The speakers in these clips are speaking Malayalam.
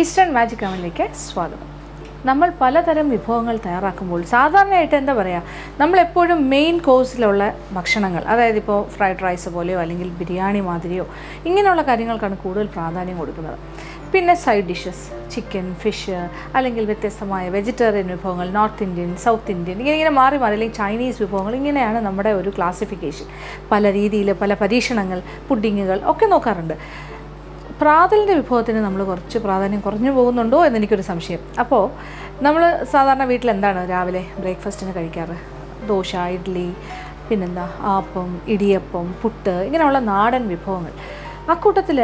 ഈസ്റ്റേൺ മാജിക് അവനിലേക്ക് സ്വാഗതം. നമ്മൾ പലതരം വിഭവങ്ങൾ തയ്യാറാക്കുമ്പോൾ സാധാരണയായിട്ട് എന്താ പറയുക, നമ്മളെപ്പോഴും മെയിൻ കോഴ്സിലുള്ള ഭക്ഷണങ്ങൾ, അതായത് ഇപ്പോൾ ഫ്രൈഡ് റൈസ് പോലെയോ അല്ലെങ്കിൽ ബിരിയാണി മാതിരിയോ ഇങ്ങനെയുള്ള കാര്യങ്ങൾക്കാണ് കൂടുതൽ പ്രാധാന്യം കൊടുക്കുന്നത്. പിന്നെ സൈഡ് ഡിഷസ്, ചിക്കൻ, ഫിഷ്, അല്ലെങ്കിൽ വ്യത്യസ്തമായ വെജിറ്റേറിയൻ വിഭവങ്ങൾ, നോർത്ത് ഇന്ത്യൻ, സൗത്ത് ഇന്ത്യൻ, ഇങ്ങനെ മാറി മാറി, അല്ലെങ്കിൽ ചൈനീസ് വിഭവങ്ങൾ, ഇങ്ങനെയാണ് നമ്മുടെ ഒരു ക്ലാസിഫിക്കേഷൻ. പല രീതിയിൽ പല പരീക്ഷണങ്ങൾ, പുഡിങ്ങുകൾ ഒക്കെ നോക്കാറുണ്ട്. പ്രാതലിൻ്റെ വിഭവത്തിന് നമ്മൾ കുറച്ച് പ്രാധാന്യം കുറഞ്ഞു പോകുന്നുണ്ടോ എന്നെനിക്കൊരു സംശയം. അപ്പോൾ നമ്മൾ സാധാരണ വീട്ടിൽ എന്താണ് രാവിലെ ബ്രേക്ക്ഫാസ്റ്റിന് കഴിക്കാറ്? ദോശ, ഇഡ്ഡലി, പിന്നെന്താ ആപ്പം, ഇടിയപ്പം, പുട്ട്, ഇങ്ങനെയുള്ള നാടൻ വിഭവങ്ങൾ. അക്കൂട്ടത്തിൽ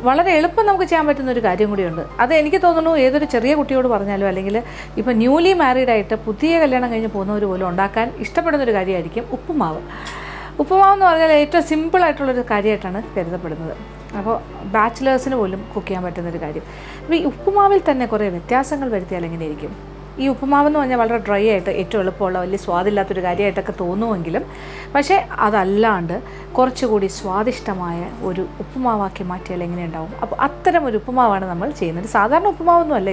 വളരെ എളുപ്പം നമുക്ക് ചെയ്യാൻ പറ്റുന്നൊരു കാര്യം കൂടിയുണ്ട്. അത് എനിക്ക് തോന്നുന്നു ഏതൊരു ചെറിയ കുട്ടിയോട് പറഞ്ഞാലും, അല്ലെങ്കിൽ ഇപ്പോൾ ന്യൂലി മാരീഡായിട്ട് പുതിയ കല്യാണം കഴിഞ്ഞ് പോകുന്നവർ പോലും ഉണ്ടാക്കാൻ ഇഷ്ടപ്പെടുന്നൊരു കാര്യമായിരിക്കും ഉപ്പുമാവ്. ഉപ്പുമാവ് എന്ന് പറഞ്ഞാൽ ഏറ്റവും സിമ്പിളായിട്ടുള്ളൊരു കാര്യമായിട്ടാണ് കരുതപ്പെടുന്നത്. അപ്പോൾ ബാച്ചിലേഴ്സിന് പോലും കുക്ക് ചെയ്യാൻ പറ്റുന്നൊരു കാര്യം. അപ്പോൾ ഈ ഉപ്പുമാവിൽ തന്നെ കുറേ വ്യത്യാസങ്ങൾ വരുത്തിയാൽ എങ്ങനെയായിരിക്കും? ഈ ഉപ്പുമാവെന്ന് പറഞ്ഞാൽ വളരെ ഡ്രൈ ആയിട്ട് ഏറ്റവും എളുപ്പമുള്ള വലിയ സ്വാദില്ലാത്തൊരു കാര്യമായിട്ടൊക്കെ തോന്നുമെങ്കിലും, പക്ഷേ അതല്ലാണ്ട് കുറച്ചുകൂടി സ്വാദിഷ്ടമായ ഒരു ഉപ്പുമാവാക്കി മാറ്റിയാൽ എങ്ങനെയുണ്ടാവും? അപ്പോൾ അത്തരം ഒരു ഉപ്പുമാവാണ് നമ്മൾ ചെയ്യുന്നത്. സാധാരണ ഉപ്പുമാവൊന്നും അല്ല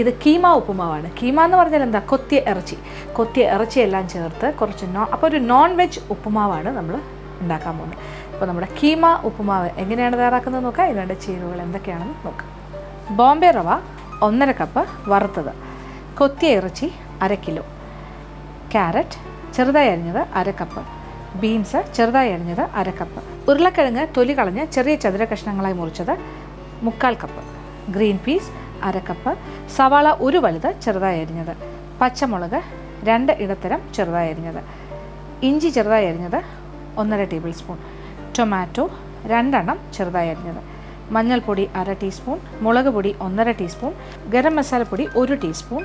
ഇത് കീമ ഉപ്പുമാവാണ്. കീമ എന്ന് പറഞ്ഞാൽ എന്താ? കൊത്തിയ ഇറച്ചിയെല്ലാം ചേർത്ത് കുറച്ച് അപ്പോൾ ഒരു നോൺ വെജ് ഉപ്പുമാവാണ് നമ്മൾ ഉണ്ടാക്കാൻ പോകുന്നത്. അപ്പോൾ നമ്മുടെ കീമ ഉപ്പുമാവ് എങ്ങനെയാണ് തയ്യാറാക്കുന്നത് നോക്കാം. ഇതിൻ്റെ ചേരുവകൾ എന്തൊക്കെയാണെന്ന് നോക്കാം. ബോംബെ റവ 1.5 കപ്പ് വറുത്തത്, കൊത്തിയ ഇറച്ചി 1/2 കിലോ, ക്യാരറ്റ് ചെറുതായി അരിഞ്ഞത് 1/2 കപ്പ്, ബീൻസ് ചെറുതായി അരിഞ്ഞത് 1/2 കപ്പ്, ഉരുളക്കിഴങ്ങ് തൊലി കളഞ്ഞ് ചെറിയ ചതുര കഷ്ണങ്ങളായി മുറിച്ചത് 1/4 കപ്പ്, ഗ്രീൻ പീസ് 1/2 കപ്പ്, സവാള 1 വലുത് ചെറുതായി അരിഞ്ഞത്, പച്ചമുളക് 2 ഇടത്തരം ചെറുതായി അരിഞ്ഞത്, ഇഞ്ചി ചെറുതായി അരിഞ്ഞത് 1.5 ടേബിൾ സ്പൂൺ, ടൊമാറ്റോ 2 എണ്ണം ചെറുതായി അരിഞ്ഞത്, മഞ്ഞൾപ്പൊടി 1/2 ടീസ്പൂൺ, മുളക് പൊടി 1.5 ടീസ്പൂൺ, ഗരം മസാലപ്പൊടി 1 ടീസ്പൂൺ,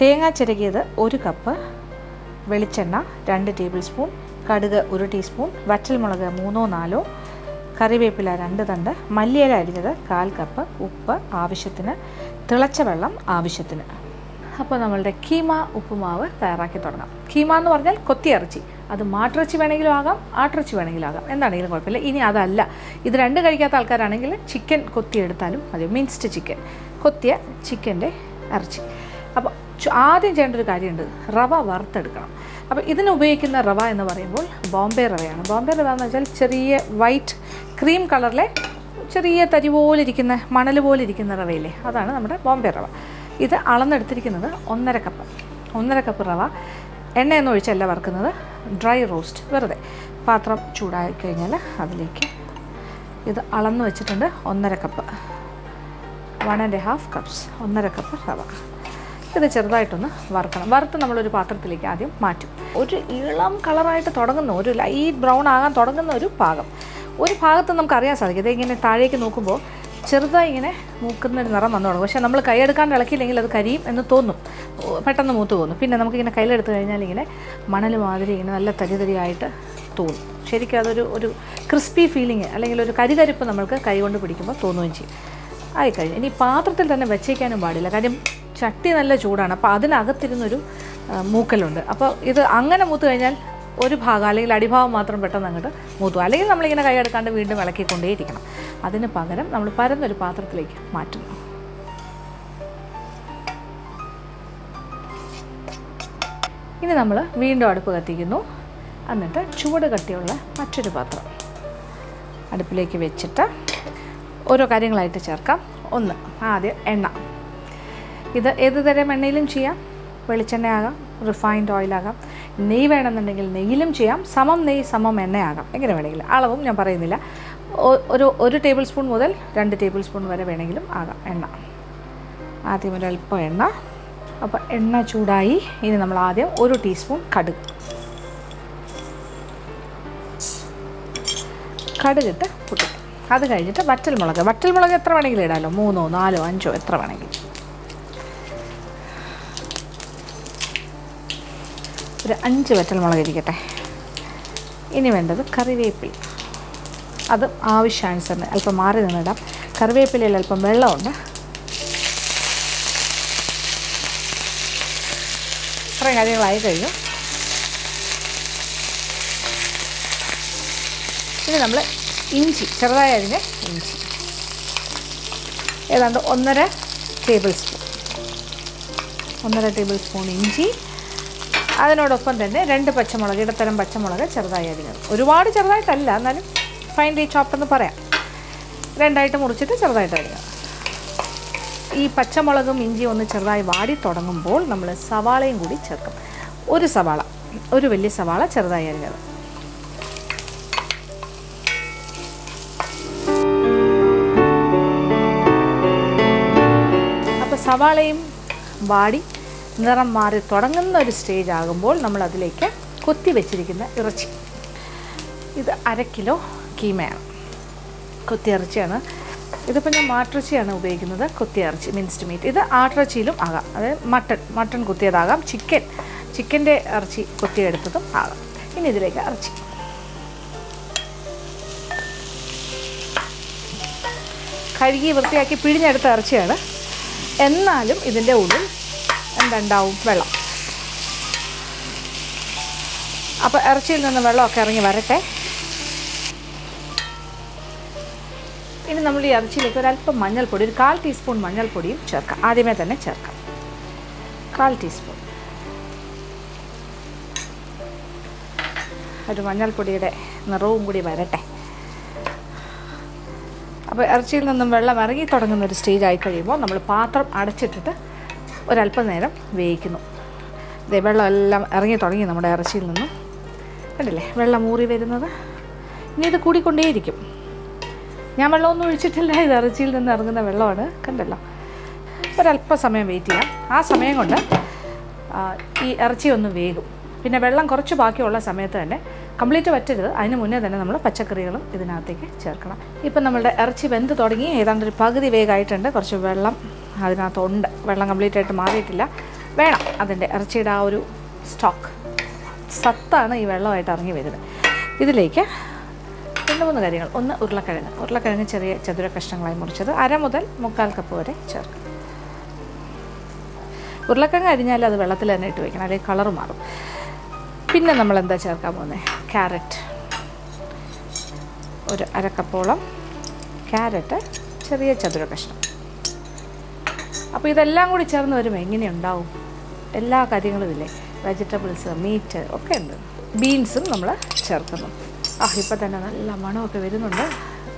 തേങ്ങ ചിരകിയത് 1 കപ്പ്, വെളിച്ചെണ്ണ 2 ടേബിൾ സ്പൂൺ, കടുക് 1 ടീസ്പൂൺ, വറ്റൽമുളക് 3-4, കറിവേപ്പില 2 തണ്ട്, മല്ലിയില അരിഞ്ഞത് 1/4 കപ്പ്, ഉപ്പ് ആവശ്യത്തിന്, തിളച്ച വെള്ളം ആവശ്യത്തിന്. അപ്പോൾ നമ്മളുടെ കീമ ഉപ്പുമാവ് തയ്യാറാക്കി തുടങ്ങാം. കീമ എന്ന് പറഞ്ഞാൽ കൊത്തിയ ഇറച്ചി. അത് മാട്ടിറച്ചി വേണമെങ്കിലും ആകാം, ആട്ടിറച്ചി വേണമെങ്കിലും ആകാം, എന്താണെങ്കിലും കുഴപ്പമില്ല. ഇനി അതല്ല, ഇത് രണ്ടും കഴിക്കാത്ത ആൾക്കാരാണെങ്കിൽ ചിക്കൻ കൊത്തിയെടുത്താലും മതി. മിൻസ്ഡ് ചിക്കൻ, കൊത്തിയ ചിക്കൻ്റെ ഇറച്ചി. അപ്പോൾ ആദ്യം ചെയ്യേണ്ട ഒരു കാര്യമുണ്ട്, റവ വറുത്തെടുക്കണം. അപ്പോൾ ഇതിന് ഉപയോഗിക്കുന്ന റവ എന്ന് പറയുമ്പോൾ ബോംബെ റവയാണ്. ബോംബെ റവ എന്ന് വെച്ചാൽ ചെറിയ വൈറ്റ് ക്രീം കളറിലെ ചെറിയ തരി പോലിരിക്കുന്ന മണൽ പോലിരിക്കുന്ന റവയില്ലേ, അതാണ് നമ്മുടെ ബോംബെ റവ. ഇത് അളന്നെടുത്തിരിക്കുന്നത് 1.5 കപ്പ് റവ. എണ്ണയൊന്നും ഒഴിച്ചല്ല വറുക്കുന്നത്, ഡ്രൈ റോസ്റ്റ്, വെറുതെ. പാത്രം ചൂടായി കഴിഞ്ഞാൽ അതിലേക്ക് ഇത് അളന്ന് വെച്ചിട്ടുണ്ട്. 1.5 കപ്പ്, 1.5 കപ്സ്, 1.5 കപ്പ് റവ. ഇത് ചെറുതായിട്ടൊന്ന് വറുക്കണം. വറുത്ത് നമ്മളൊരു പാത്രത്തിലേക്ക് ആദ്യം മാറ്റും. ഒരു ഇളം കളറായിട്ട് തുടങ്ങുന്ന, ഒരു ലൈറ്റ് ബ്രൗൺ ആകാൻ തുടങ്ങുന്ന ഒരു പാകം. ഒരു ഭാഗത്ത് നമുക്കറിയാൻ സാധിക്കും, ഇതിങ്ങനെ താഴേക്ക് നോക്കുമ്പോൾ ചെറുതായി ഇങ്ങനെ മൂക്കുന്നൊരു നിറം വന്നു തുടങ്ങും. പക്ഷേ നമ്മൾ കൈയെടുക്കാണ്ട് ഇളക്കിയില്ലെങ്കിൽ അത് കരിയും എന്ന് തോന്നും, പെട്ടെന്ന് മൂത്ത് തോന്നും. പിന്നെ നമുക്കിങ്ങനെ കയ്യിലെടുത്ത് കഴിഞ്ഞാൽ ഇങ്ങനെ മണൽ മാതിരി ഇങ്ങനെ നല്ല തരിതരിയായിട്ട് തോന്നും. ശരിക്കും ഒരു ക്രിസ്പി ഫീലിംഗ്, അല്ലെങ്കിൽ ഒരു കരികരിപ്പ് നമ്മൾക്ക് കൈ കൊണ്ട് പിടിക്കുമ്പോൾ തോന്നുകയും ചെയ്യും. ആയിക്കഴിഞ്ഞു. ഇനി പാത്രത്തിൽ തന്നെ വെച്ചേക്കാനും പാടില്ല, കാര്യം ചട്ടി നല്ല ചൂടാണ്. അപ്പോൾ അതിനകത്തിരുന്നൊരു മൂക്കലുണ്ട്. അപ്പോൾ ഇത് അങ്ങനെ മൂത്ത് കഴിഞ്ഞാൽ ഒരു ഭാഗം അല്ലെങ്കിൽ അടിഭാഗം മാത്രം പെട്ടെന്ന് അങ്ങോട്ട് മൂത്തുക. അല്ലെങ്കിൽ നമ്മളിങ്ങനെ കൈയെടുക്കാണ്ട് വീണ്ടും ഇളക്കിക്കൊണ്ടേയിരിക്കണം. അതിന് പകരം നമ്മൾ പരന്നൊരു പാത്രത്തിലേക്ക് മാറ്റുന്നു. ഇനി നമ്മൾ വീണ്ടും അടുപ്പ് കത്തിക്കുന്നു. എന്നിട്ട് ചുവട് കട്ടിയുള്ള മറ്റൊരു പാത്രം അടുപ്പിലേക്ക് വെച്ചിട്ട് ഓരോ കാര്യങ്ങളായിട്ട് ചേർക്കാം. ഒന്ന്, ആദ്യം എണ്ണ. ഇത് ഏത് തരം എണ്ണയിലും ചെയ്യാം. വെളിച്ചെണ്ണയാകാം, റിഫൈൻഡ് ഓയിലാകാം, നെയ്യ് വേണമെന്നുണ്ടെങ്കിൽ നെയ്യിലും ചെയ്യാം. സമം നെയ്യ് സമം എണ്ണയാകാം, എങ്ങനെ വേണമെങ്കിലും. അളവും ഞാൻ പറയുന്നില്ല. ഒരു ടേബിൾ സ്പൂൺ മുതൽ 2 ടേബിൾ സ്പൂൺ വരെ വേണമെങ്കിലും ആകാം എണ്ണ. ആദ്യം ഒരല്പം എണ്ണ. അപ്പോൾ എണ്ണ ചൂടായി. ഇനി നമ്മൾ ആദ്യം 1 ടീസ്പൂൺ കടുകിട്ട് പൊട്ടിക്കും. അത് കഴിഞ്ഞിട്ട് വറ്റൽമുളക് എത്ര വേണമെങ്കിലും ഇടാമല്ലോ, 3, 4, 5 എത്ര വേണമെങ്കിലും. ഒരു 5 വറ്റൽമുളക് ഇരിക്കട്ടെ. ഇനി വേണ്ടത് കറിവേപ്പില. അത് ആവശ്യാനുസരണം അല്പം മാറി നിന്നിടാം. കറിവേപ്പിലയിൽ അല്പം വെള്ളമുണ്ട്. ഇത്രയും കാര്യങ്ങളായി കഴിഞ്ഞു. ഇനി നമ്മൾ ഇഞ്ചി, ചെറുതായി അരിഞ്ഞ ഇഞ്ചി ഏതാണ്ട് 1.5 ടേബിൾ സ്പൂൺ, 1.5 ടേബിൾ സ്പൂൺ ഇഞ്ചി, അതിനോടൊപ്പം തന്നെ 2 പച്ചമുളക്, ഇടത്തരം പച്ചമുളക് ചെറുതായി അരിഞ്ഞത്. ഒരുപാട് ചെറുതായിട്ടല്ല, എന്നാലും ഫൈൻലി ചോപ്ഡ് എന്ന് പറയാം. 2ആയിട്ട് മുറിച്ചിട്ട് ചെറുതായിട്ട് അരിഞ്ഞത്. ഈ പച്ചമുളകും ഇഞ്ചിയും ഒന്ന് ചെറുതായി വാടി തുടങ്ങുമ്പോൾ നമ്മൾ സവാളയും കൂടി ചേർക്കും. ഒരു വലിയ സവാള ചെറുതായി അരിഞ്ഞത്. അപ്പോൾ സവാളയും വാടി നിറം മാറി തുടങ്ങുന്ന ഒരു സ്റ്റേജ് ആകുമ്പോൾ നമ്മൾ അതിലേക്ക് കൊത്തി വെച്ചിരിക്കുന്ന ഇറച്ചി, ഇത് 1/2 കിലോ കീമയാണ്, കൊത്തി ഇറച്ചിയാണ്. ഇതിപ്പോൾ ഞാൻ മാട്ടിറച്ചിയാണ് ഉപയോഗിക്കുന്നത്. കൊത്തി ഇറച്ചി, മിൻസ്ഡ് മീറ്റ്. ഇത് ആട്ടിറച്ചിയിലും ആകാം, അതായത് മട്ടൺ കുത്തിയതാകാം, ചിക്കൻ്റെ ഇറച്ചി കൊത്തിയെടുത്തതും ആകാം. ഇനി ഇതിലേക്ക് ഇറച്ചി കഴുകി വൃത്തിയാക്കി പിഴിഞ്ഞെടുത്ത ഇറച്ചിയാണ്. എന്നാലും ഇതിൻ്റെ ഉള്ളിൽ എന്തുണ്ടാവും? വെള്ളം. അപ്പോൾ ഇറച്ചിയിൽ നിന്ന് വെള്ളമൊക്കെ ഇറങ്ങി വരട്ടെ. ഇനി നമ്മൾ ഈ ഇറച്ചിയിലേക്ക് ഒരല്പം മഞ്ഞൾപ്പൊടി, ഒരു 1/4 ടീസ്പൂൺ മഞ്ഞൾപ്പൊടിയും ചേർക്കാം. ആദ്യമേ തന്നെ ചേർക്കാം. 1/4 ടീസ്പൂൺ. ഒരു മഞ്ഞൾപ്പൊടിയുടെ നിറവും കൂടി വരട്ടെ. അപ്പോൾ ഇറച്ചിയിൽ നിന്നും വെള്ളം ഇറങ്ങി തുടങ്ങുന്ന ഒരു സ്റ്റേജ് ആയി കഴിയുമ്പോൾ നമ്മൾ പാത്രം അടച്ചിട്ടിട്ട് ഒരല്പം നേരം വേവിക്കുന്നു. ഇതേ വെള്ളം എല്ലാം ഇറങ്ങി തുടങ്ങി നമ്മുടെ ഇറച്ചിയിൽ നിന്നും. കണ്ടില്ലേ വെള്ളം ഊറി വരുന്നത്? ഇനി ഇത് കൂടിക്കൊണ്ടേയിരിക്കും. ഞാൻ വെള്ളമൊന്നും ഒഴിച്ചിട്ടില്ല, ഇത് ഇറച്ചിയിൽ നിന്ന് ഇറങ്ങുന്ന വെള്ളമാണ്. കണ്ടല്ലോ. ഒരല്പം സമയം വെയിറ്റ് ചെയ്യാം. ആ സമയം കൊണ്ട് ഈ ഇറച്ചി ഒന്ന് വേകും. പിന്നെ വെള്ളം കുറച്ച് ബാക്കിയുള്ള സമയത്ത് തന്നെ, കംപ്ലീറ്റ് വറ്റരുത്, അതിന് മുന്നേ തന്നെ നമ്മൾ പച്ചക്കറികളും ഇതിനകത്തേക്ക് ചേർക്കണം. ഇപ്പം നമ്മളുടെ ഇറച്ചി വെന്ത് തുടങ്ങി, ഏതാണ്ട് ഒരു പകുതി വേഗമായിട്ടുണ്ട്. കുറച്ച് വെള്ളം അതിനകത്തുണ്ട്, വെള്ളം കംപ്ലീറ്റ് ആയിട്ട് മാറിയിട്ടില്ല. വേണം അതിൻ്റെ ഇറച്ചിയുടെ ആ ഒരു സ്റ്റോക്ക്, സത്താണ് ഈ വെള്ളമായിട്ട് ഇറങ്ങി വരുന്നത്. ഇതിലേക്ക് 2-3 കാര്യങ്ങൾ. ഒന്ന് ഉരുളക്കിഴങ്ങ് ചെറിയ ചതുര കഷ്ണങ്ങളായി മുറിച്ചത് 1/2 മുതൽ 1/4 കപ്പ് വരെ ചേർക്കും. ഉരുളക്കിഴങ്ങ് അരിഞ്ഞാൽ അത് വെള്ളത്തിൽ തന്നെ ഇട്ട് വയ്ക്കണം, അല്ലെങ്കിൽ കളർ മാറും. പിന്നെ നമ്മൾ എന്താ ചേർക്കാൻ പോകുന്നത്? ക്യാരറ്റ്, ഒരു 1/2 കപ്പോളം ക്യാരറ്റ് ചെറിയ ചതുര കഷ്ണം. അപ്പോൾ ഇതെല്ലാം കൂടി ചേർന്ന് വരുമ്പോൾ എങ്ങനെയുണ്ടാവും? എല്ലാ കാര്യങ്ങളും ഇല്ലേ, വെജിറ്റബിൾസ്, മീറ്റ് ഒക്കെ ഉണ്ട്. ബീൻസും നമ്മൾ ചേർക്കുന്നു. ഇപ്പോൾ തന്നെ നല്ല മണമൊക്കെ വരുന്നുണ്ട്.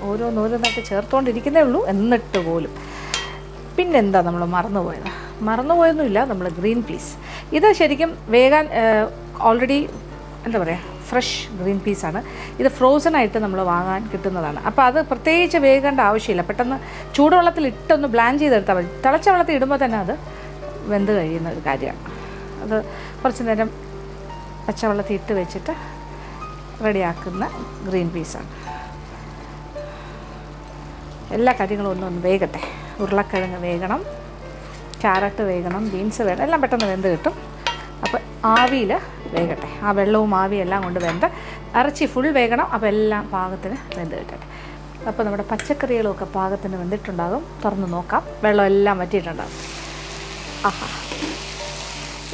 ഓരോന്നോരോന്നായിട്ട് ചേർത്തുകൊണ്ടിരിക്കുന്നേ ഉള്ളൂ, എന്നിട്ട് പോലും. പിന്നെന്താ നമ്മൾ മറന്നുപോയൊന്നുമില്ല, നമ്മൾ ഗ്രീൻ പീസ്. ഇത് ശരിക്കും വേഗം ഓൾറെഡി എന്താ പറയുക, ഫ്രഷ് ഗ്രീൻ പീസാണ്. ഇത് ഫ്രോസൺ ആയിട്ട് നമ്മൾ വാങ്ങാൻ കിട്ടുന്നതാണ്. അപ്പോൾ അത് പ്രത്യേകിച്ച് വേകേണ്ട ആവശ്യമില്ല. പെട്ടെന്ന് ചൂടുവെള്ളത്തിൽ ഇട്ടൊന്ന് ബ്ലാൻ ചെയ്തെടുത്താൽ മതി. തിളച്ച വെള്ളത്തിൽ ഇടുമ്പോൾ തന്നെ അത് വെന്ത് കഴിയുന്ന ഒരു കാര്യമാണ്. അത് കുറച്ച് നേരം പച്ചവെള്ളത്തിൽ ഇട്ട് വെച്ചിട്ട് റെഡിയാക്കുന്ന ഗ്രീൻ പീസാണ്. എല്ലാ കാര്യങ്ങളും ഒന്ന് വേകട്ടെ. ഉരുളക്കിഴങ്ങ് വേകണം, ക്യാരറ്റ് വേകണം, ബീൻസ് വേണം, എല്ലാം പെട്ടെന്ന് വെന്ത് കിട്ടും. അപ്പോൾ ആവിയിൽ വേകട്ടെ. ആ വെള്ളവും ആവിയും എല്ലാം കൊണ്ട് വെന്ത് ഇറച്ചി ഫുൾ വേകണം. അപ്പോൾ എല്ലാം പാകത്തിന് വെന്ത് കിട്ടട്ടെ. അപ്പോൾ നമ്മുടെ പച്ചക്കറികളൊക്കെ പാകത്തിന് വെന്തിട്ടുണ്ടാകും. തുറന്ന് നോക്കാം, വെള്ളം എല്ലാം വറ്റിയിട്ടുണ്ടാകും.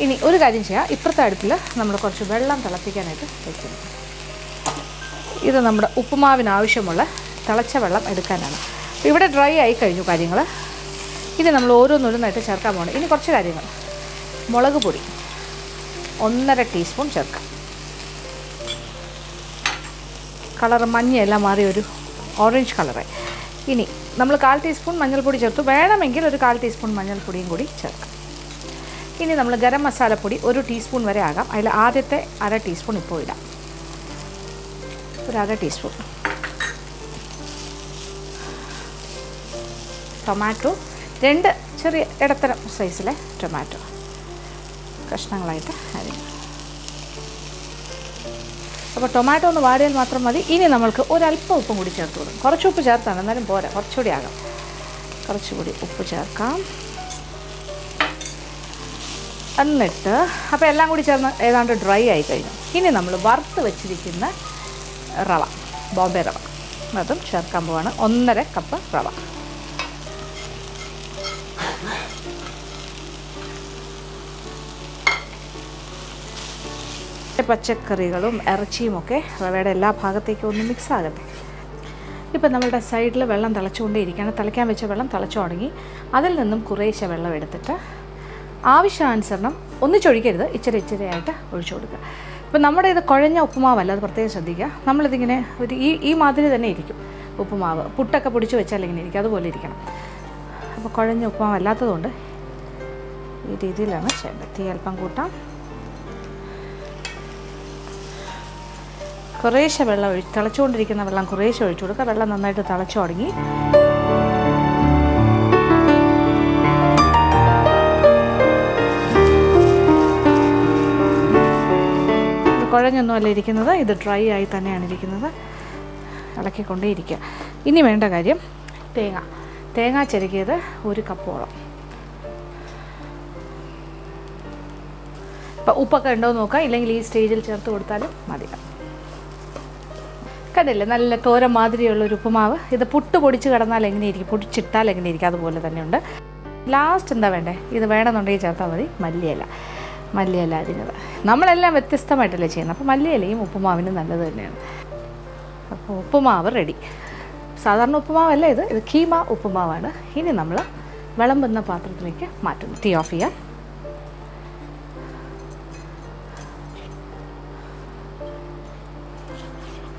ഇനി ഒരു കാര്യം ചെയ്യാം, ഇപ്പുറത്തെ അടുപ്പിൽ നമ്മൾ കുറച്ച് വെള്ളം തിളപ്പിക്കാനായിട്ട് വെച്ചിട്ടുണ്ട്. ഇത് നമ്മുടെ ഉപ്പുമാവിന് ആവശ്യമുള്ള തിളച്ച വെള്ളം എടുക്കാനാണ്. ഇവിടെ ഡ്രൈ ആയി കഴിഞ്ഞു കാര്യങ്ങൾ. ഇനി നമ്മൾ ഓരോന്നോരോന്നായിട്ട് ചേർക്കാൻ പോകണം. ഇനി കുറച്ച് കാര്യങ്ങൾ. മുളക് പൊടി 1.5 ടീസ്പൂൺ ചേർക്കാം. കളർ മഞ്ഞയെല്ലാം മാറി ഒരു ഓറഞ്ച് കളറായി. ഇനി നമ്മൾ 1/4 ടീസ്പൂൺ മഞ്ഞൾപ്പൊടി ചേർത്തു. വേണമെങ്കിൽ ഒരു 1/4 ടീസ്പൂൺ മഞ്ഞൾപ്പൊടിയും കൂടി ചേർക്കാം. ഇനി നമ്മൾ ഗരം മസാലപ്പൊടി 1 ടീസ്പൂൺ വരെ ആകാം. അതിൽ ആദ്യത്തെ 1/2 ടീസ്പൂൺ ഇപ്പോൾ ഇടാം. ഒരു 1/2 ടീസ്പൂൺ. ടൊമാറ്റോ 2 ചെറിയ ഇടത്തരം സൈസിലെ ടൊമാറ്റോ കഷ്ണങ്ങളായിട്ട് അരിഞ്ഞു. അപ്പോൾ ടൊമാറ്റോ ഒന്ന് വാടിയാൽ മാത്രം മതി. ഇനി നമ്മൾക്ക് ഒരല്പം ഉപ്പും കൂടി ചേർത്ത് കൊടുക്കും. കുറച്ച് ഉപ്പ് ചേർത്താണ്, എന്നാലും പോരാ, കുറച്ചുകൂടി ആകാം. കുറച്ചുകൂടി ഉപ്പ് ചേർക്കാം. എന്നിട്ട് അപ്പോൾ എല്ലാം കൂടി ചേർന്ന് ഏതാണ്ട് ഡ്രൈ ആയി കഴിഞ്ഞു. ഇനി നമ്മൾ വറുത്ത് വെച്ചിരിക്കുന്ന റവ, ബോംബെ റവ, അതും ചേർക്കാൻ പോവാണ്. 1.5 കപ്പ് റവ. പച്ചക്കറികളും ഇറച്ചിയുമൊക്കെ റവയുടെ എല്ലാ ഭാഗത്തേക്കും ഒന്ന് മിക്സ് ആകട്ടെ. ഇപ്പോൾ നമ്മളുടെ സൈഡിൽ വെള്ളം തിളച്ചുകൊണ്ടേയിരിക്കുകയാണ്. തിളയ്ക്കാൻ വെച്ച വെള്ളം തിളച്ചു തുടങ്ങി. അതിൽ നിന്നും കുറേശ്ശെ വെള്ളം എടുത്തിട്ട് ആവശ്യാനുസരണം ഒന്നിച്ചൊഴിക്കരുത്, ഇച്ചിരി ഇച്ചിരിയായിട്ട് ഒഴിച്ചു കൊടുക്കുക. ഇപ്പോൾ നമ്മുടെ ഇത് കുഴഞ്ഞ ഉപ്പുമാവല്ല, അത് പ്രത്യേകം ശ്രദ്ധിക്കുക. നമ്മളിതിങ്ങനെ ഒരു ഈ മാതിരി തന്നെ ഇരിക്കും ഉപ്പുമാവ്. പുട്ടൊക്കെ പൊടിച്ച് വെച്ചാൽ ഇങ്ങനെ ഇരിക്കും, അതുപോലെ ഇരിക്കണം. അപ്പോൾ കുഴഞ്ഞ ഉപ്പുമാവ് അല്ലാത്തതുകൊണ്ട് ഈ രീതിയിലാണ് ചെയ്യേണ്ടത്. തീ അല്പം കൂട്ടാം. കുറേശ്ശെ വെള്ളം തിളച്ചുകൊണ്ടിരിക്കുന്ന വെള്ളം കുറേശ്ശെ ഒഴിച്ചു കൊടുക്കുക. വെള്ളം നന്നായിട്ട് തിളച്ചു തുടങ്ങി. ഇത് കുഴഞ്ഞൊന്നുമല്ല ഇരിക്കുന്നത്, ഇത് ഡ്രൈ ആയി തന്നെയാണ് ഇരിക്കുന്നത്. ഇളക്കിക്കൊണ്ടേയിരിക്കുക. ഇനി വേണ്ട കാര്യം തേങ്ങ ചിരകിയത് 1 കപ്പോളം. ഇപ്പം ഉപ്പൊക്കെ ഉണ്ടോ എന്ന് നോക്കാം, ഇല്ലെങ്കിൽ ഈ സ്റ്റേജിൽ ചേർത്ത് കൊടുത്താലും മതി. കണ്ടില്ലേ, നല്ല തോരൻ മാതിരിയുള്ളൊരു ഉപ്പുമാവ്. ഇത് പുട്ട് പൊടിച്ച് കിടന്നാൽ എങ്ങനെയിരിക്കും, പൊടിച്ചിട്ടാൽ എങ്ങനെയിരിക്കും, അതുപോലെ തന്നെയുണ്ട്. ലാസ്റ്റ് എന്താ വേണ്ടേ, ഇത് വേണമെന്നുണ്ടെങ്കിൽ ചേർത്താൽ മതി മല്ലിയില അരിഞ്ഞത്. നമ്മളെല്ലാം വ്യത്യസ്തമായിട്ടല്ലേ ചെയ്യുന്നത്, അപ്പോൾ മല്ലിയിലയും ഉപ്പുമാവിന് നല്ലത് തന്നെയാണ്. അപ്പോൾ ഉപ്പുമാവ് റെഡി. സാധാരണ ഉപ്പുമാവല്ല ഇത് കീമ ഉപ്പുമാവാണ്. ഇനി നമ്മൾ വിളമ്പുന്ന പാത്രത്തിലേക്ക് മാറ്റുന്നു. തീ ഓഫ് ചെയ്യാം.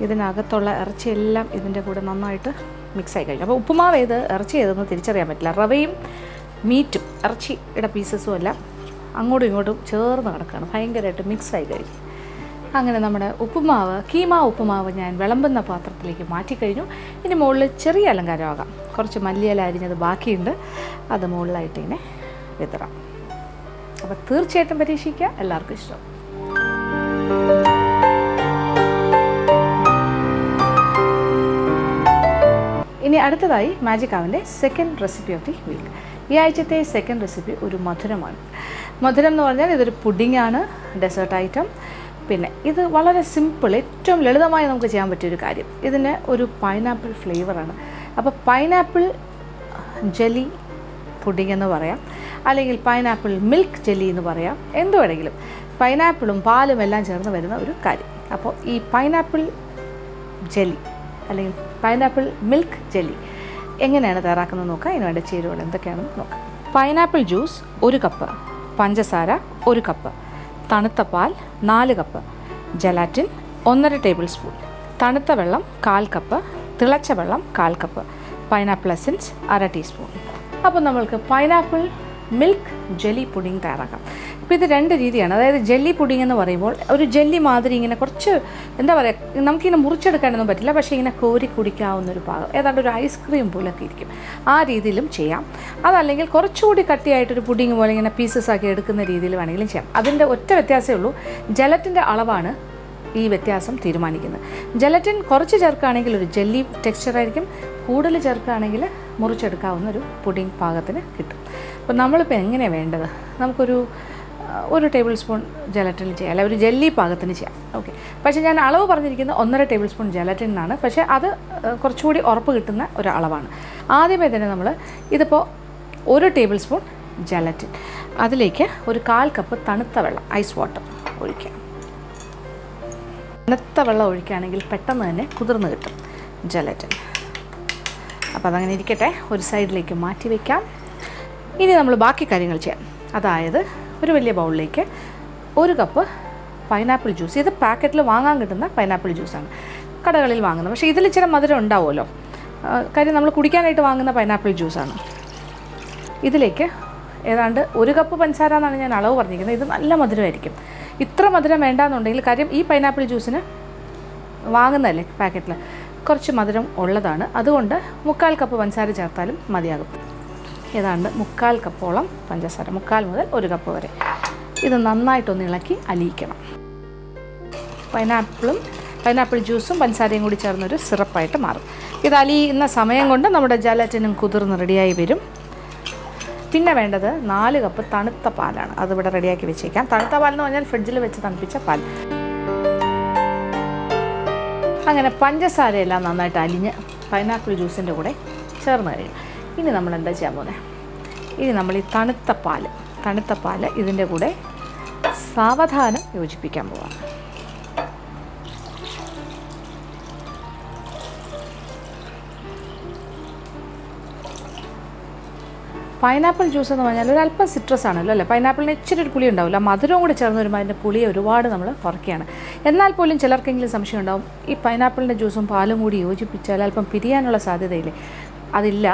ഇതിനകത്തുള്ള ഇറച്ചിയെല്ലാം ഇതിൻ്റെ കൂടെ നന്നായിട്ട് മിക്സായി കഴിഞ്ഞു. അപ്പോൾ ഉപ്പുമാവ് ഇറച്ചി ഏതെന്ന് തിരിച്ചറിയാൻ പറ്റില്ല. റവയും മീറ്റും ഇറച്ചിയുടെ പീസസും എല്ലാം അങ്ങോട്ടും ഇങ്ങോട്ടും ചേർന്ന് കിടക്കുകയാണ്, ഭയങ്കരമായിട്ട് മിക്സായി കഴിഞ്ഞു. അങ്ങനെ നമ്മുടെ കീമ ഉപ്പുമാവ് ഞാൻ വിളമ്പുന്ന പാത്രത്തിലേക്ക് മാറ്റിക്കഴിഞ്ഞു. ഇനി മുകളിൽ ചെറിയ അലങ്കാരമാകാം. കുറച്ച് മല്ലിയില അരിഞ്ഞത് ബാക്കിയുണ്ട്, അത് മുകളിലായിട്ട് ഇങ്ങനെ വിതറാം. അപ്പോൾ തീർച്ചയായിട്ടും പരീക്ഷിക്കുക, എല്ലാവർക്കും ഇഷ്ടം. ഇനി അടുത്തതായി മാജിക് ആവിൻ്റെ second recipe of the week. ഈ ആഴ്ചത്തെ സെക്കൻഡ് റെസിപ്പി ഒരു മധുരമാണ്. മധുരം എന്ന് പറഞ്ഞാൽ ഇതൊരു പുഡിങ്ങാണ്, ഡെസേർട്ട് ഐറ്റം. പിന്നെ ഇത് വളരെ സിമ്പിൾ, ഏറ്റവും ലളിതമായി നമുക്ക് ചെയ്യാൻ പറ്റിയൊരു കാര്യം. ഇതിന് ഒരു പൈനാപ്പിൾ ഫ്ലേവറാണ്. അപ്പോൾ പൈനാപ്പിൾ ജെല്ലി പുഡിംഗ് എന്ന് പറയാം, അല്ലെങ്കിൽ പൈനാപ്പിൾ മിൽക്ക് ജെല്ലി എന്ന് പറയാം, എന്ത് വേണമെങ്കിലും. പൈനാപ്പിളും പാലും എല്ലാം ചേർന്ന് വരുന്ന ഒരു കാര്യം. അപ്പോൾ ഈ പൈനാപ്പിൾ ജെല്ലി അല്ലെങ്കിൽ പൈനാപ്പിൾ മിൽക്ക് ജെല്ലി എങ്ങനെയാണ് തയ്യാറാക്കുന്നത് നോക്കാം. ഇതിന് വേണ്ട ചേരുവകൾ എന്തൊക്കെയാണെന്ന് നോക്കാം. പൈനാപ്പിൾ ജ്യൂസ് 1 കപ്പ്, പഞ്ചസാര 1 കപ്പ്, തണുത്ത പാൽ 4 കപ്പ്, ജലാറ്റിൻ 1.5 ടേബിൾ സ്പൂൺ, തണുത്ത വെള്ളം 1/4 കപ്പ്, തിളച്ച വെള്ളം 1/4 കപ്പ്, പൈനാപ്പിൾ എസൻസ് 1/2 ടീസ്പൂൺ. അപ്പോൾ നമ്മൾക്ക് പൈനാപ്പിൾ മിൽക്ക് ജെല്ലി പുഡിംഗ് തയ്യാറാക്കാം. ഇപ്പോൾ ഇത് 2 രീതിയാണ്. അതായത് ജെല്ലി പുഡിംഗ് എന്ന് പറയുമ്പോൾ ഒരു ജെല്ലി മാതിരി ഇങ്ങനെ കുറച്ച് എന്താ പറയുക, നമുക്കിങ്ങനെ മുറിച്ചെടുക്കാനൊന്നും പറ്റില്ല, പക്ഷേ ഇങ്ങനെ കോരി കുടിക്കാവുന്നൊരു പാകം, ഏതാണ്ട് ഒരു ഐസ്ക്രീം പോലൊക്കെ ഇരിക്കും. ആ രീതിയിലും ചെയ്യാം. അതല്ലെങ്കിൽ കുറച്ചുകൂടി കട്ടിയായിട്ടൊരു പുഡിംഗ് പോലെ ഇങ്ങനെ പീസസ് ആക്കി എടുക്കുന്ന രീതിയിൽ വേണമെങ്കിലും ചെയ്യാം. അതിൻ്റെ ഒറ്റ വ്യത്യാസമേ ഉള്ളൂ, ജലത്തിൻ്റെ അളവാണ് ഈ വ്യത്യാസം തീരുമാനിക്കുന്നത്. ജലറ്റിൻ കുറച്ച് ചേർക്കുകയാണെങ്കിൽ ഒരു ജെല്ലി ടെക്സ്ചറായിരിക്കും, കൂടുതൽ ചേർക്കുകയാണെങ്കിൽ മുറിച്ചെടുക്കാവുന്ന ഒരു പുഡിംഗ് പാകത്തിന് കിട്ടും. അപ്പോൾ നമ്മളിപ്പോൾ എങ്ങനെയാണ് വേണ്ടത്, നമുക്കൊരു 1 ടേബിൾ സ്പൂൺ ജലറ്റിൻ ചെയ്യാം, അല്ല ഒരു ജെല്ലി പാകത്തിന് ചെയ്യാം. ഓക്കെ, പക്ഷേ ഞാൻ അളവ് പറഞ്ഞിരിക്കുന്നത് 1.5 ടേബിൾ സ്പൂൺ ജലറ്റിനാണ്. പക്ഷേ അത് കുറച്ചുകൂടി ഉറപ്പ് കിട്ടുന്ന ഒരു അളവാണ്. ആദ്യമേ തന്നെ നമ്മൾ ഇതിപ്പോൾ 1 ടേബിൾ സ്പൂൺ ജലറ്റിൻ, അതിലേക്ക് ഒരു 1/4 കപ്പ് തണുത്ത വെള്ളം ഐസ് വാട്ടർ ഒഴിക്കാം. തണുത്ത വെള്ളം ഒഴിക്കുകയാണെങ്കിൽ പെട്ടെന്ന് തന്നെ കുതിർന്ന് കിട്ടും ജലറ്റിൻ. അപ്പോൾ അതങ്ങനെ ഇരിക്കട്ടെ, ഒരു സൈഡിലേക്ക് മാറ്റി വയ്ക്കാം. ഇനി നമ്മൾ ബാക്കി കാര്യങ്ങൾ ചെയ്യാം. അതായത് ഒരു വലിയ ബൗളിലേക്ക് 1 കപ്പ് പൈനാപ്പിൾ ജ്യൂസ്. ഇത് പാക്കറ്റിൽ വാങ്ങാൻ കിട്ടുന്ന പൈനാപ്പിൾ ജ്യൂസാണ്, കടകളിൽ വാങ്ങുന്നത്. പക്ഷേ ഇതിൽ ഇച്ചിരി മധുരം ഉണ്ടാവുമല്ലോ, കാര്യം നമ്മൾ കുടിക്കാനായിട്ട് വാങ്ങുന്ന പൈനാപ്പിൾ ജ്യൂസാണ്. ഇതിലേക്ക് ഏതാണ്ട് 1 കപ്പ് പഞ്ചസാര എന്നാണ് ഞാൻ അളവ് പറഞ്ഞിരിക്കുന്നത്. ഇത് നല്ല മധുരമായിരിക്കും. ഇത്ര മധുരം വേണ്ടാന്നുണ്ടെങ്കിൽ, കാര്യം ഈ പൈനാപ്പിൾ ജ്യൂസിന് വാങ്ങുന്നതല്ലേ പാക്കറ്റിൽ, കുറച്ച് മധുരം ഉള്ളതാണ്. അതുകൊണ്ട് 1/4 കപ്പ് പഞ്ചസാര ചേർത്താലും മതിയാകും. ഏതാണ്ട് 1/4 കപ്പോളം പഞ്ചസാര, 1/4 മുതൽ 1 കപ്പ് വരെ. ഇത് നന്നായിട്ടൊന്ന് ഇളക്കി അലിയിക്കണം. പൈനാപ്പിൾ ജ്യൂസും പഞ്ചസാരയും കൂടി ചേർന്നൊരു സിറപ്പായിട്ട് മാറും. ഇത് അലിയുന്ന സമയം കൊണ്ട് നമ്മുടെ ജലാറ്റിനും കുതിർന്ന് റെഡിയായി വരും. പിന്നെ വേണ്ടത് 4 കപ്പ് തണുത്ത പാലാണ്. അതിവിടെ റെഡിയാക്കി വെച്ചേക്കാം. തണുത്ത പാലെന്ന് പറഞ്ഞാൽ ഫ്രിഡ്ജിൽ വെച്ച് തണുപ്പിച്ച പാൽ. അങ്ങനെ പഞ്ചസാരയെല്ലാം നന്നായിട്ട് അലിഞ്ഞ് പൈനാപ്പിൾ ജ്യൂസിൻ്റെ കൂടെ ചേർന്ന് കഴിയും. ഇനി നമ്മൾ എന്താ ചെയ്യാൻ പോകുന്നത്, ഇനി നമ്മൾ ഈ തണുത്ത പാൽ ഇതിൻ്റെ കൂടെ സാവധാനം യോജിപ്പിക്കാൻ പോവാം. പൈനാപ്പിൾ ജ്യൂസ് എന്ന് പറഞ്ഞാൽ ഒരു അല്പം സിട്രസ് ആണല്ലോ അല്ലേ, പൈനാപ്പിളിന് ഇച്ചിരി ഒരു പുളി ഉണ്ടാവില്ല, മധുരവും കൂടി ചേർന്ന് വരുമ്പോൾ അതിൻ്റെ പുളിയെ ഒരുപാട് നമ്മൾ കുറയ്ക്കുകയാണ്. എന്നാൽ പോലും ചിലർക്കെങ്കിലും സംശയം ഉണ്ടാവും, ഈ പൈനാപ്പിളിൻ്റെ ജ്യൂസും പാലും കൂടി യോജിപ്പിച്ചാൽ അല്പം പിരിയാനുള്ള സാധ്യതയില്ലേ? അതില്ല,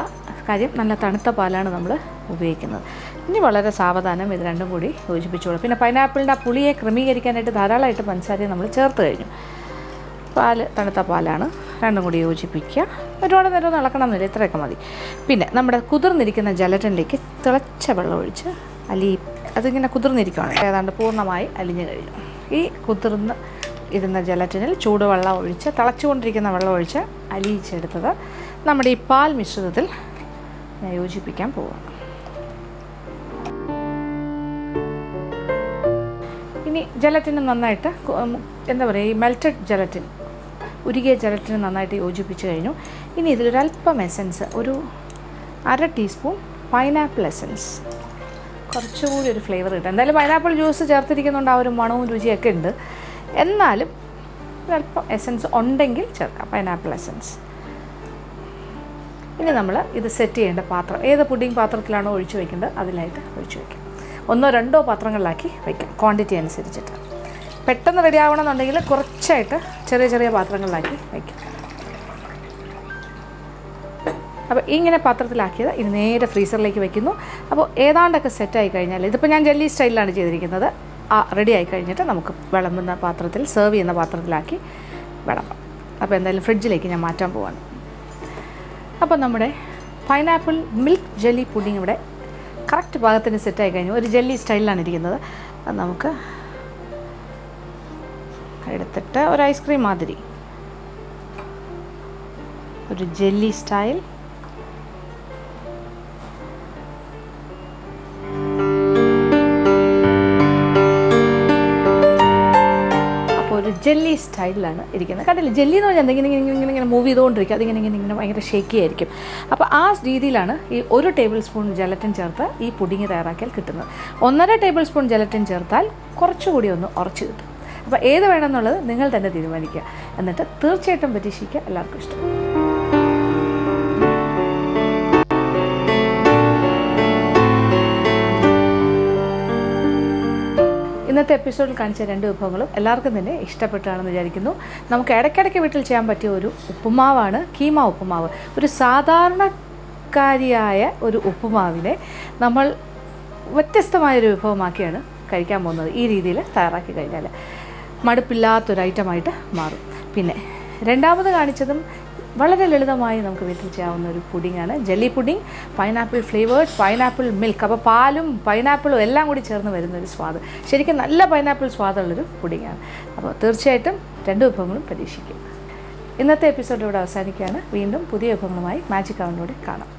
കാര്യം നല്ല തണുത്ത പാലാണ് നമ്മൾ ഉപയോഗിക്കുന്നത്. ഇനി വളരെ സാവധാനം ഇത് രണ്ടും കൂടി യോജിപ്പിച്ചോളൂ. പിന്നെ പൈനാപ്പിളിൻ്റെ ആ പുളിയെ ക്രമീകരിക്കാനായിട്ട് ധാരാളമായിട്ട് പഞ്ചസാരയും നമ്മൾ ചേർത്ത് കഴിഞ്ഞു. തണുത്ത പാലാണ്, രണ്ടും കൂടി യോജിപ്പിക്കുക. ഒരുപാട് നേരം ഇളക്കണമെന്നില്ല, ഇത്രയൊക്കെ മതി. പിന്നെ നമ്മുടെ കുതിർന്നിരിക്കുന്ന ജലറ്റിനിലേക്ക് തിളച്ച വെള്ളം ഒഴിച്ച് അതിങ്ങനെ കുതിർന്നിരിക്കുകയാണ്, ഏതാണ്ട് പൂർണ്ണമായി അലിഞ്ഞു കഴിഞ്ഞു. ഈ കുതിർന്ന് ഇരുന്ന ജലറ്റിനിൽ ചൂടുവെള്ളം ഒഴിച്ച്, തിളച്ചുകൊണ്ടിരിക്കുന്ന വെള്ളം ഒഴിച്ച് അലിയിച്ചെടുത്തത് നമ്മുടെ ഈ പാൽ മിശ്രിതത്തിൽ ഞാൻ യോജിപ്പിക്കാൻ പോവുകയാണ്. ഇനി ജലറ്റിന് നന്നായിട്ട് എന്താ പറയുക, ഈ മെൽറ്റഡ് ജലറ്റിൻ, ഉരുകിയ ജലറ്റിന് നന്നായിട്ട് യോജിപ്പിച്ച് കഴിഞ്ഞു. ഇനി ഇതിലൊരല്പം എസൻസ്, ഒരു 1/2 ടീസ്പൂൺ പൈനാപ്പിൾ എസൻസ്, കുറച്ചുകൂടി ഒരു ഫ്ലേവർ കിട്ടും. എന്തായാലും പൈനാപ്പിൾ ജ്യൂസ് ചേർത്തിരിക്കുന്നുണ്ട്, ആ ഒരു മണവും രുചിയൊക്കെ ഉണ്ട്. എന്നാലും ഒരല്പം എസൻസ് ഉണ്ടെങ്കിൽ ചേർക്കാം, പൈനാപ്പിൾ എസൻസ്. ഇനി നമ്മൾ ഇത് സെറ്റ് ചെയ്യേണ്ട പാത്രം, ഏത് പുഡിംഗ് പാത്രത്തിലാണോ ഒഴിച്ച് വയ്ക്കേണ്ടത് അതിലായിട്ട് ഒഴിച്ച് വയ്ക്കാം. 1 or 2 പാത്രങ്ങളിലാക്കി വയ്ക്കാം, ക്വാണ്ടിറ്റി അനുസരിച്ചിട്ട്. പെട്ടെന്ന് റെഡി ആവണമെന്നുണ്ടെങ്കിൽ കുറച്ചായിട്ട് ചെറിയ ചെറിയ പാത്രങ്ങളിലാക്കി വയ്ക്കാം. അപ്പോൾ ഇങ്ങനെ പാത്രത്തിലാക്കിയത് ഇനി നേരെ ഫ്രീസറിലേക്ക് വയ്ക്കുന്നു. അപ്പോൾ ഏതാണ്ടൊക്കെ സെറ്റായി കഴിഞ്ഞാൽ, ഇതിപ്പോൾ ഞാൻ ജെല്ലി സ്റ്റൈലിലാണ് ചെയ്തിരിക്കുന്നത്, റെഡി ആയി കഴിഞ്ഞിട്ട് നമുക്ക് വിളമ്പുന്ന പാത്രത്തിൽ, സെർവ് ചെയ്യുന്ന പാത്രത്തിലാക്കി വിളമ്പാം. അപ്പോൾ എന്തായാലും ഫ്രിഡ്ജിലേക്ക് ഞാൻ മാറ്റാൻ പോവാണ്. അപ്പോൾ നമ്മുടെ പൈനാപ്പിൾ മിൽക്ക് ജെല്ലി പുഡിംഗ് ഇവിടെ കറക്റ്റ് പാകത്തിന് സെറ്റായി കഴിഞ്ഞു. ഒരു ജെല്ലി സ്റ്റൈലിലാണ് ഇരിക്കുന്നത്. അത് നമുക്ക് എടുത്തിട്ട് ഒരു ഐസ്ക്രീം മാതിരി ഒരു ജെല്ലി സ്റ്റൈൽ ഒരു ജെല്ലി സ്റ്റൈലിലാണ് ഇരിക്കുന്നത്. കണ്ടില്ല, ജെല്ലി എന്ന് പറഞ്ഞാൽ ഇങ്ങനെ മൂവ് ചെയ്തുകൊണ്ടിരിക്കും, അതിങ്ങനെ ഭയങ്കര ഷേക്കി ആയിരിക്കും. അപ്പോൾ ആ രീതിയിലാണ് ഈ 1 ടേബിൾ സ്പൂൺ ജലറ്റിൻ ചേർത്ത് ഈ പുഡിങ് തയ്യാറാക്കിയാൽ കിട്ടുന്നത്. 1.5 ടേബിൾ സ്പൂൺ ജലറ്റിൻ ചേർത്താൽ കുറച്ചുകൂടി ഒന്ന് ഉറച്ചു കിട്ടും. അപ്പോൾ ഏത് വേണമെന്നുള്ളത് നിങ്ങൾ തന്നെ തീരുമാനിക്കുക. എന്നിട്ട് തീർച്ചയായിട്ടും പരീക്ഷിക്കുക, എല്ലാവർക്കും ഇഷ്ടം. ഇന്നത്തെ എപ്പിസോഡിൽ കാണിച്ച 2 വിഭവങ്ങളും എല്ലാവർക്കും തന്നെ ഇഷ്ടപ്പെട്ടാണെന്ന് വിചാരിക്കുന്നു. നമുക്ക് ഇടയ്ക്കിടയ്ക്ക് വീട്ടിൽ ചെയ്യാൻ പറ്റിയ ഒരു ഉപ്പുമാവാണ് കീമ ഉപ്പുമാവ്. ഒരു സാധാരണക്കാരിയായ ഒരു ഉപ്പുമാവിനെ നമ്മൾ വ്യത്യസ്തമായൊരു വിഭവമാക്കിയാണ് കഴിക്കാൻ പോകുന്നത്. ഈ രീതിയിൽ തയ്യാറാക്കി കഴിഞ്ഞാൽ മടുപ്പില്ലാത്തൊരു ഐറ്റമായിട്ട് മാറും. പിന്നെ രണ്ടാമത് കാണിച്ചതും വളരെ ലളിതമായി നമുക്ക് വീട്ടിൽ ചെയ്യാവുന്ന ഒരു പുഡിങ്ങാണ്, jelly pudding, pineapple flavoured, pineapple milk. അപ്പോൾ പാലും പൈനാപ്പിളും എല്ലാം കൂടി ചേർന്ന് വരുന്നൊരു സ്വാദ്, ശരിക്കും നല്ല പൈനാപ്പിൾ സ്വാദുള്ളൊരു പുഡിങ്ങാണ്. അപ്പോൾ തീർച്ചയായിട്ടും 2 വിഭവങ്ങളും പരീക്ഷിക്കും. ഇന്നത്തെ എപ്പിസോഡ് ഇവിടെ അവസാനിക്കുകയാണ്. വീണ്ടും പുതിയ വിഭവങ്ങളുമായി മാജിക് അവനിലൂടെ കാണാം.